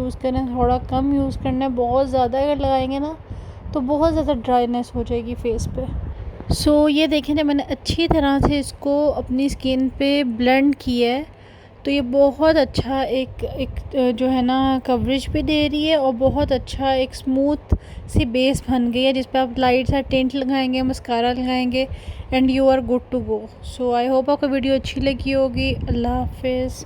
Use करें, थोड़ा कम use करना है। बहुत ज़्यादा अगर लगाएंगे ना तो बहुत ज़्यादा ड्राइनेस हो जाएगी फेस पे। सो ये देखें, जब मैंने अच्छी तरह से इसको अपनी स्किन पे ब्लेंड किया है तो ये बहुत अच्छा एक जो है ना कवरेज भी दे रही है, और बहुत अच्छा एक स्मूथ सी बेस बन गई है जिस पे आप लाइट सा टिंट लगाएंगे, मस्कारा लगाएंगे and you are good to go. So I hope आपको वीडियो अच्छी लगी होगी। अल्लाह हाफिज़।